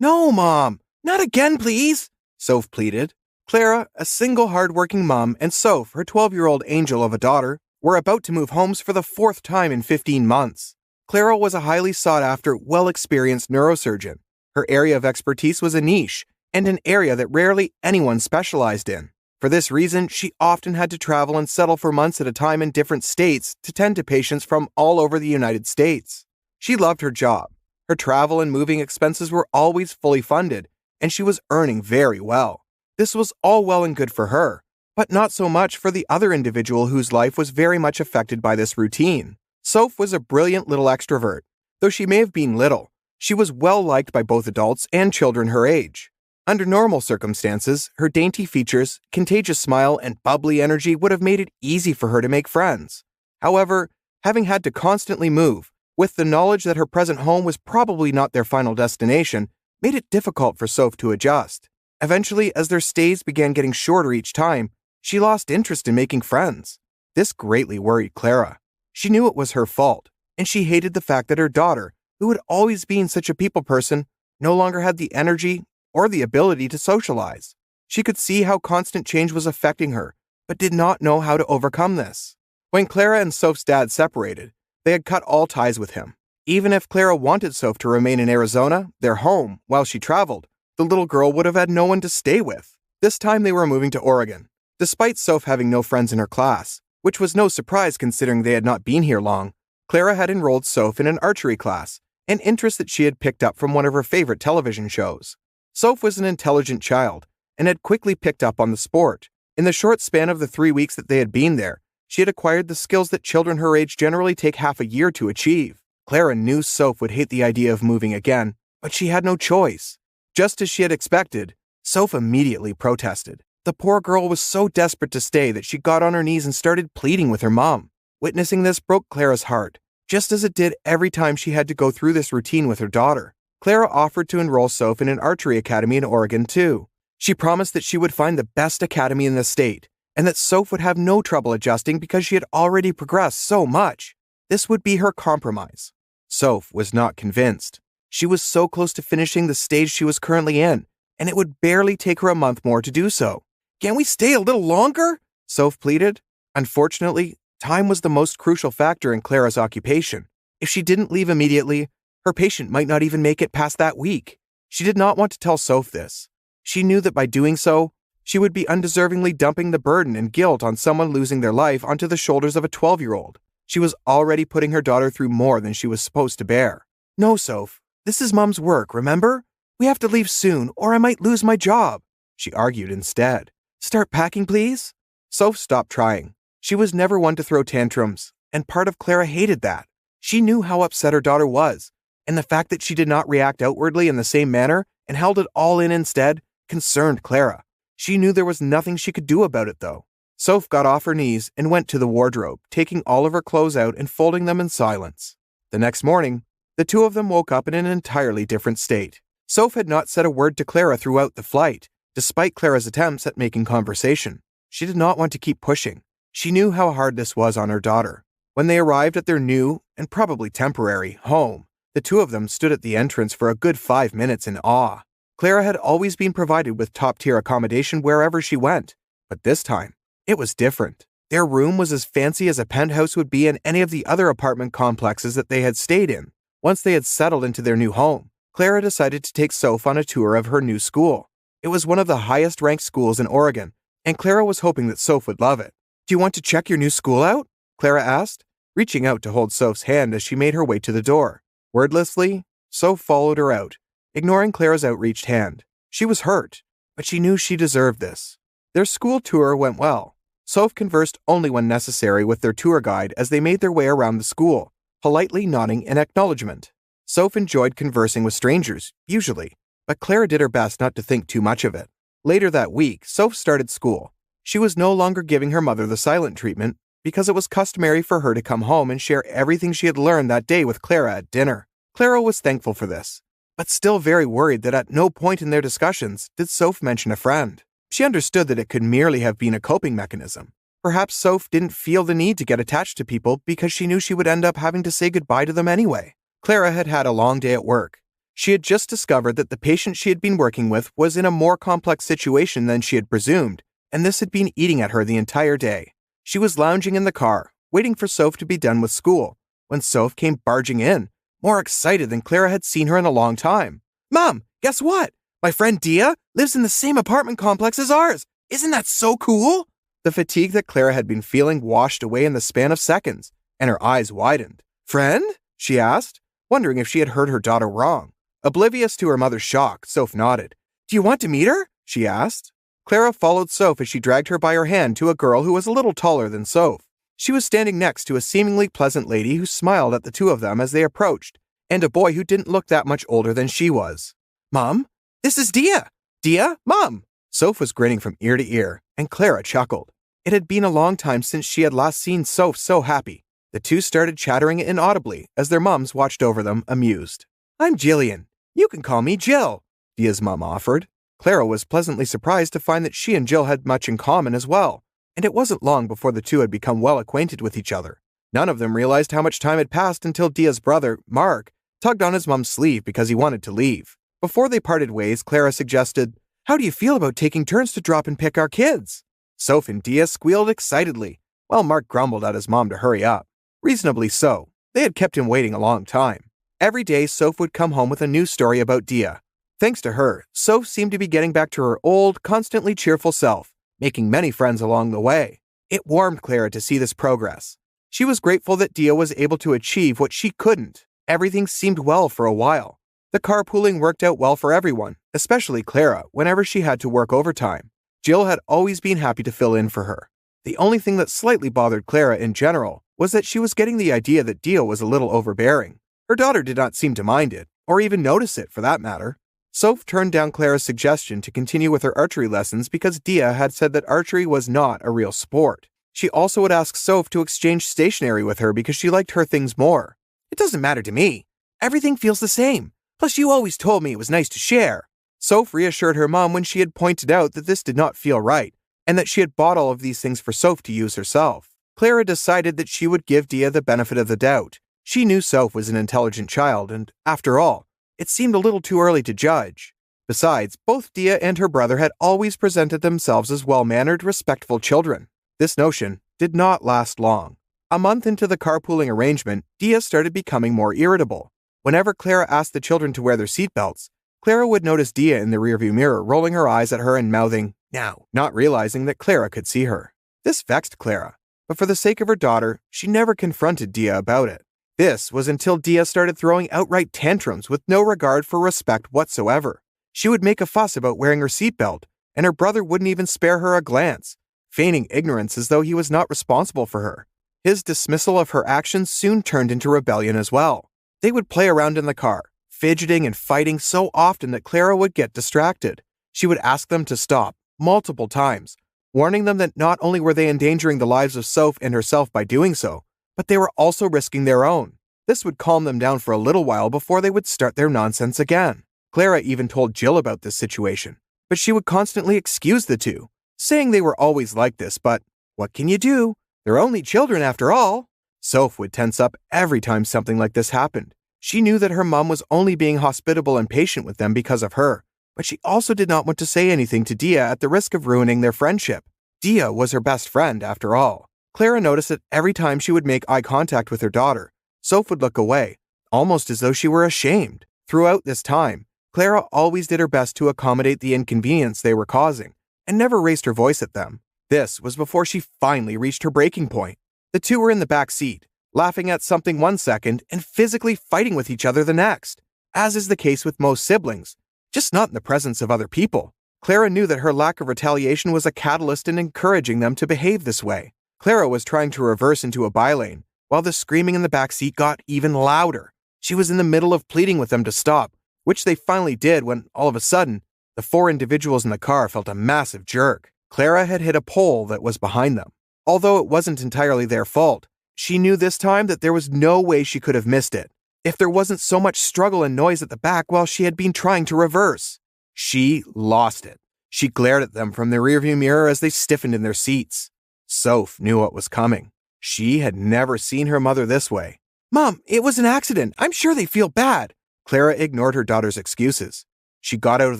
No, Mom! Not again, please! Soph pleaded. Clara, a single hard-working mom, and Soph, her 12-year-old angel of a daughter, were about to move homes for the fourth time in 15 months. Clara was a highly sought-after, well-experienced neurosurgeon. Her area of expertise was a niche, and an area that rarely anyone specialized in. For this reason, she often had to travel and settle for months at a time in different states to tend to patients from all over the United States. She loved her job. Her travel and moving expenses were always fully funded, and she was earning very well. This was all well and good for her, but not so much for the other individual whose life was very much affected by this routine. Soph was a brilliant little extrovert. Though she may have been little, she was well liked by both adults and children her age. Under normal circumstances, her dainty features, contagious smile, and bubbly energy would have made it easy for her to make friends. However, having had to constantly move, with the knowledge that her present home was probably not their final destination, made it difficult for Soph to adjust. Eventually, as their stays began getting shorter each time, she lost interest in making friends. This greatly worried Clara. She knew it was her fault, and she hated the fact that her daughter, who had always been such a people person, no longer had the energy or the ability to socialize. She could see how constant change was affecting her, but did not know how to overcome this. When Clara and Soph's dad separated, they had cut all ties with him. Even if Clara wanted Soph to remain in Arizona, their home, while she traveled, the little girl would have had no one to stay with. This time they were moving to Oregon. Despite Soph having no friends in her class, which was no surprise considering they had not been here long, Clara had enrolled Soph in an archery class, an interest that she had picked up from one of her favorite television shows. Soph was an intelligent child and had quickly picked up on the sport. In the short span of the 3 weeks that they had been there, she had acquired the skills that children her age generally take half a year to achieve. Clara knew Soph would hate the idea of moving again, but she had no choice. Just as she had expected, Soph immediately protested. The poor girl was so desperate to stay that she got on her knees and started pleading with her mom. Witnessing this broke Clara's heart, just as it did every time she had to go through this routine with her daughter. Clara offered to enroll Soph in an archery academy in Oregon too. She promised that she would find the best academy in the state, and that Soph would have no trouble adjusting because she had already progressed so much. This would be her compromise. Soph was not convinced. She was so close to finishing the stage she was currently in, and it would barely take her a month more to do so. "Can't we stay a little longer?" Soph pleaded. Unfortunately, time was the most crucial factor in Clara's occupation. If she didn't leave immediately, her patient might not even make it past that week. She did not want to tell Soph this. She knew that by doing so, she would be undeservingly dumping the burden and guilt on someone losing their life onto the shoulders of a 12-year-old. She was already putting her daughter through more than she was supposed to bear. "No, Soph. This is Mom's work, remember? We have to leave soon, or I might lose my job," she argued instead. "Start packing, please?" Soph stopped trying. She was never one to throw tantrums, and part of Clara hated that. She knew how upset her daughter was, and the fact that she did not react outwardly in the same manner and held it all in instead concerned Clara. She knew there was nothing she could do about it, though. Soph got off her knees and went to the wardrobe, taking all of her clothes out and folding them in silence. The next morning, the two of them woke up in an entirely different state. Soph had not said a word to Clara throughout the flight, despite Clara's attempts at making conversation. She did not want to keep pushing. She knew how hard this was on her daughter. When they arrived at their new, and probably temporary, home, the two of them stood at the entrance for a good 5 minutes in awe. Clara had always been provided with top-tier accommodation wherever she went, but this time, it was different. Their room was as fancy as a penthouse would be in any of the other apartment complexes that they had stayed in. Once they had settled into their new home, Clara decided to take Soph on a tour of her new school. It was one of the highest-ranked schools in Oregon, and Clara was hoping that Soph would love it. "Do you want to check your new school out?" Clara asked, reaching out to hold Soph's hand as she made her way to the door. Wordlessly, Soph followed her out, ignoring Clara's outreached hand. She was hurt, but she knew she deserved this. Their school tour went well. Soph conversed only when necessary with their tour guide as they made their way around the school, politely nodding in acknowledgement. Soph enjoyed conversing with strangers, usually, but Clara did her best not to think too much of it. Later that week, Soph started school. She was no longer giving her mother the silent treatment because it was customary for her to come home and share everything she had learned that day with Clara at dinner. Clara was thankful for this, but still very worried that at no point in their discussions did Soph mention a friend. She understood that it could merely have been a coping mechanism. Perhaps Soph didn't feel the need to get attached to people because she knew she would end up having to say goodbye to them anyway. Clara had had a long day at work. She had just discovered that the patient she had been working with was in a more complex situation than she had presumed, and this had been eating at her the entire day. She was lounging in the car, waiting for Soph to be done with school, when Soph came barging in, more excited than Clara had seen her in a long time. "Mom, guess what? My friend Dia lives in the same apartment complex as ours. Isn't that so cool?" The fatigue that Clara had been feeling washed away in the span of seconds, and her eyes widened. "Friend?" she asked, wondering if she had heard her daughter wrong. Oblivious to her mother's shock, Soph nodded. "Do you want to meet her?" she asked. Clara followed Soph as she dragged her by her hand to a girl who was a little taller than Soph. She was standing next to a seemingly pleasant lady who smiled at the two of them as they approached, and a boy who didn't look that much older than she was. "Mom, this is Dia! Dia, Mom!" Soph was grinning from ear to ear, and Clara chuckled. It had been a long time since she had last seen Soph so happy. The two started chattering inaudibly as their moms watched over them, amused. "I'm Jillian. You can call me Jill," Dia's mom offered. Clara was pleasantly surprised to find that she and Jill had much in common as well, and it wasn't long before the two had become well acquainted with each other. None of them realized how much time had passed until Dia's brother, Mark, tugged on his mom's sleeve because he wanted to leave. Before they parted ways, Clara suggested, "How do you feel about taking turns to drop and pick our kids?" Soph and Dia squealed excitedly, while Mark grumbled at his mom to hurry up. Reasonably so. They had kept him waiting a long time. Every day, Soph would come home with a new story about Dia. Thanks to her, Soph seemed to be getting back to her old, constantly cheerful self, making many friends along the way. It warmed Clara to see this progress. She was grateful that Dia was able to achieve what she couldn't. Everything seemed well for a while. The carpooling worked out well for everyone, especially Clara, whenever she had to work overtime. Jill had always been happy to fill in for her. The only thing that slightly bothered Clara in general was that she was getting the idea that Dia was a little overbearing. Her daughter did not seem to mind it, or even notice it for that matter. Soph turned down Clara's suggestion to continue with her archery lessons because Dia had said that archery was not a real sport. She also would ask Soph to exchange stationery with her because she liked her things more. "It doesn't matter to me. Everything feels the same. Plus, you always told me it was nice to share." Soph reassured her mom when she had pointed out that this did not feel right, and that she had bought all of these things for Soph to use herself. Clara decided that she would give Dia the benefit of the doubt. She knew Soph was an intelligent child, and, after all, it seemed a little too early to judge. Besides, both Dia and her brother had always presented themselves as well-mannered, respectful children. This notion did not last long. A month into the carpooling arrangement, Dia started becoming more irritable. Whenever Clara asked the children to wear their seatbelts, Clara would notice Dia in the rearview mirror rolling her eyes at her and mouthing, "Now," not realizing that Clara could see her. This vexed Clara, but for the sake of her daughter, she never confronted Dia about it. This was until Dia started throwing outright tantrums with no regard for respect whatsoever. She would make a fuss about wearing her seatbelt, and her brother wouldn't even spare her a glance, feigning ignorance as though he was not responsible for her. His dismissal of her actions soon turned into rebellion as well. They would play around in the car, fidgeting and fighting so often that Clara would get distracted. She would ask them to stop, multiple times, warning them that not only were they endangering the lives of Soph and herself by doing so, but they were also risking their own. This would calm them down for a little while before they would start their nonsense again. Clara even told Jill about this situation, but she would constantly excuse the two, saying they were always like this, but what can you do? They're only children after all. Soph would tense up every time something like this happened. She knew that her mom was only being hospitable and patient with them because of her, but she also did not want to say anything to Dia at the risk of ruining their friendship. Dia was her best friend, after all. Clara noticed that every time she would make eye contact with her daughter, Soph would look away, almost as though she were ashamed. Throughout this time, Clara always did her best to accommodate the inconvenience they were causing, and never raised her voice at them. This was before she finally reached her breaking point. The two were in the back seat, laughing at something one second and physically fighting with each other the next, as is the case with most siblings, just not in the presence of other people. Clara knew that her lack of retaliation was a catalyst in encouraging them to behave this way. Clara was trying to reverse into a bylane, while the screaming in the back seat got even louder. She was in the middle of pleading with them to stop, which they finally did when, all of a sudden, the four individuals in the car felt a massive jerk. Clara had hit a pole that was behind them. Although it wasn't entirely their fault, she knew this time that there was no way she could have missed it, if there wasn't so much struggle and noise at the back while she had been trying to reverse. She lost it. She glared at them from the rearview mirror as they stiffened in their seats. Soph knew what was coming. She had never seen her mother this way. "Mom, it was an accident. I'm sure they feel bad," Clara ignored her daughter's excuses. She got out of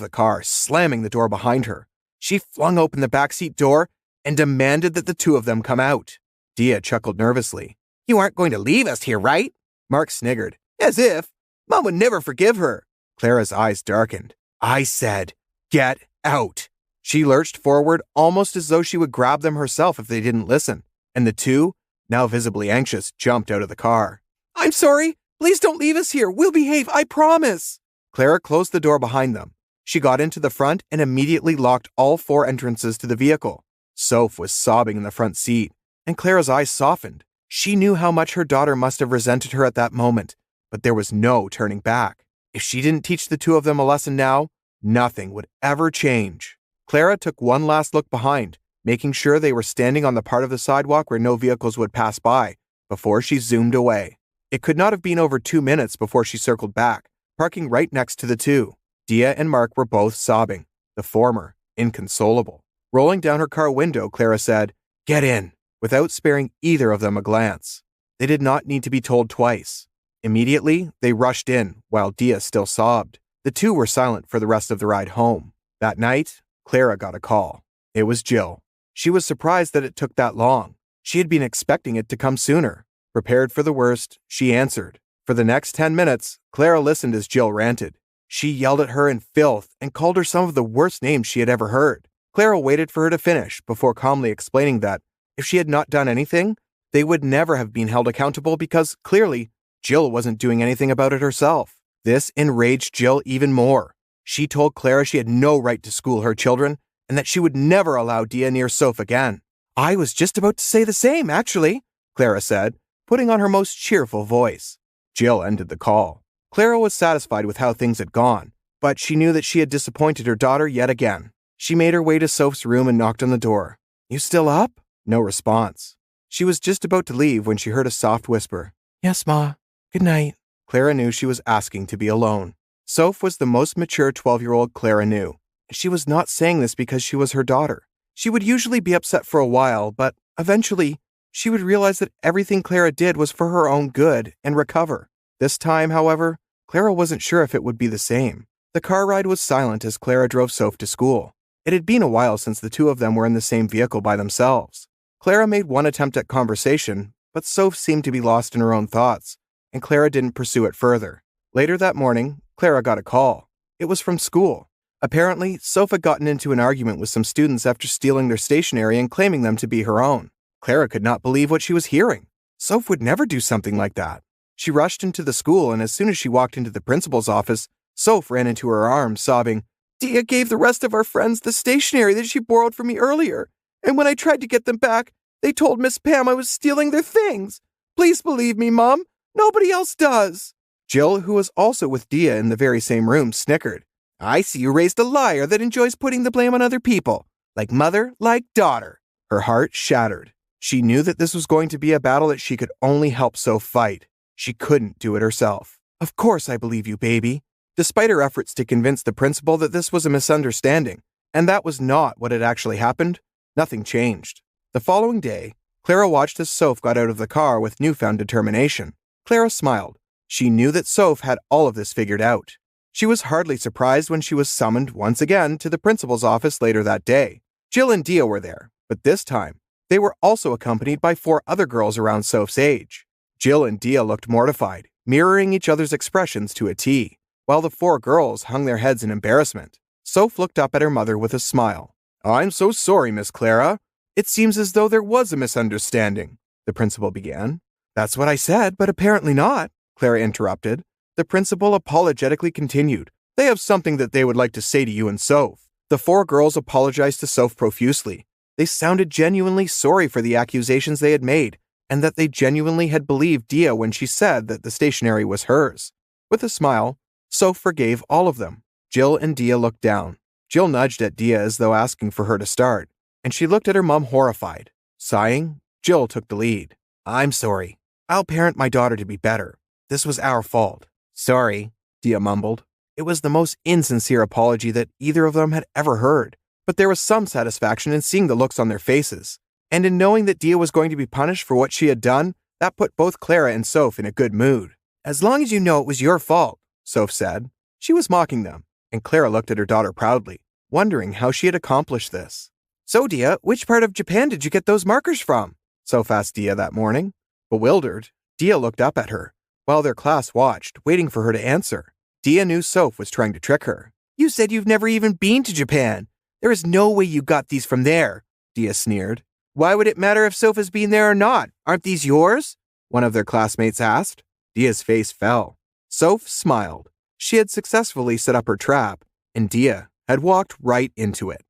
the car, slamming the door behind her. She flung open the backseat door and demanded that the two of them come out. Dia chuckled nervously. You aren't going to leave us here, right? Mark sniggered. As if. Mom would never forgive her. Clara's eyes darkened. I said, get out. She lurched forward almost as though she would grab them herself if they didn't listen, and the two, now visibly anxious, jumped out of the car. I'm sorry. Please don't leave us here. We'll behave, I promise. Clara closed the door behind them. She got into the front and immediately locked all 4 entrances to the vehicle. Soph was sobbing in the front seat, and Clara's eyes softened. She knew how much her daughter must have resented her at that moment, but there was no turning back. If she didn't teach the two of them a lesson now, nothing would ever change. Clara took one last look behind, making sure they were standing on the part of the sidewalk where no vehicles would pass by, before she zoomed away. It could not have been over 2 minutes before she circled back, parking right next to the two. Dia and Mark were both sobbing, the former inconsolable. Rolling down her car window, Clara said, Get in, without sparing either of them a glance. They did not need to be told twice. Immediately, they rushed in, while Dia still sobbed. The two were silent for the rest of the ride home. That night, Clara got a call. It was Jill. She was surprised that it took that long. She had been expecting it to come sooner. Prepared for the worst, she answered. For the next 10 minutes, Clara listened as Jill ranted. She yelled at her in filth and called her some of the worst names she had ever heard. Clara waited for her to finish before calmly explaining that, if she had not done anything, they would never have been held accountable because, clearly, Jill wasn't doing anything about it herself. This enraged Jill even more. She told Clara she had no right to school her children and that she would never allow Dia near Soph again. I was just about to say the same, actually, Clara said, putting on her most cheerful voice. Jill ended the call. Clara was satisfied with how things had gone, but she knew that she had disappointed her daughter yet again. She made her way to Soph's room and knocked on the door. You still up? No response. She was just about to leave when she heard a soft whisper. Yes, Ma. Good night. Clara knew she was asking to be alone. Soph was the most mature 12-year-old Clara knew. She was not saying this because she was her daughter. She would usually be upset for a while, but eventually, she would realize that everything Clara did was for her own good and recover. This time, however, Clara wasn't sure if it would be the same. The car ride was silent as Clara drove Soph to school. It had been a while since the two of them were in the same vehicle by themselves. Clara made one attempt at conversation, but Soph seemed to be lost in her own thoughts, and Clara didn't pursue it further. Later that morning, Clara got a call. It was from school. Apparently, Soph had gotten into an argument with some students after stealing their stationery and claiming them to be her own. Clara could not believe what she was hearing. Soph would never do something like that. She rushed into the school, and as soon as she walked into the principal's office, Soph ran into her arms, sobbing, Dia gave the rest of our friends the stationery that she borrowed from me earlier, and when I tried to get them back, they told Miss Pam I was stealing their things. Please believe me, Mom. Nobody else does. Jill, who was also with Dia in the very same room, snickered. I see you raised a liar that enjoys putting the blame on other people. Like mother, like daughter. Her heart shattered. She knew that this was going to be a battle that she could only help Soph fight. She couldn't do it herself. Of course I believe you, baby. Despite her efforts to convince the principal that this was a misunderstanding, and that was not what had actually happened, nothing changed. The following day, Clara watched as Soph got out of the car with newfound determination. Clara smiled. She knew that Soph had all of this figured out. She was hardly surprised when she was summoned once again to the principal's office later that day. Jill and Dia were there, but this time, they were also accompanied by 4 other girls around Soph's age. Jill and Dia looked mortified, mirroring each other's expressions to a T, while the 4 girls hung their heads in embarrassment. Soph looked up at her mother with a smile. I'm so sorry, Miss Clara. It seems as though there was a misunderstanding, the principal began. That's what I said, but apparently not, Clara interrupted. The principal apologetically continued. They have something that they would like to say to you and Soph. The 4 girls apologized to Soph profusely. They sounded genuinely sorry for the accusations they had made, and that they genuinely had believed Dia when she said that the stationery was hers. With a smile, Soph forgave all of them. Jill and Dia looked down. Jill nudged at Dia as though asking for her to start, and she looked at her mom horrified. Sighing, Jill took the lead. I'm sorry. I'll parent my daughter to be better. This was our fault. Sorry, Dia mumbled. It was the most insincere apology that either of them had ever heard, but there was some satisfaction in seeing the looks on their faces. And in knowing that Dia was going to be punished for what she had done, that put both Clara and Soph in a good mood. As long as you know it was your fault, Soph said. She was mocking them, and Clara looked at her daughter proudly, wondering how she had accomplished this. So, Dia, which part of Japan did you get those markers from? Soph asked Dia that morning. Bewildered, Dia looked up at her, while their class watched, waiting for her to answer. Dia knew Soph was trying to trick her. You said you've never even been to Japan. There is no way you got these from there, Dia sneered. Why would it matter if Soph has been there or not? Aren't these yours? One of their classmates asked. Dia's face fell. Soph smiled. She had successfully set up her trap, and Dia had walked right into it.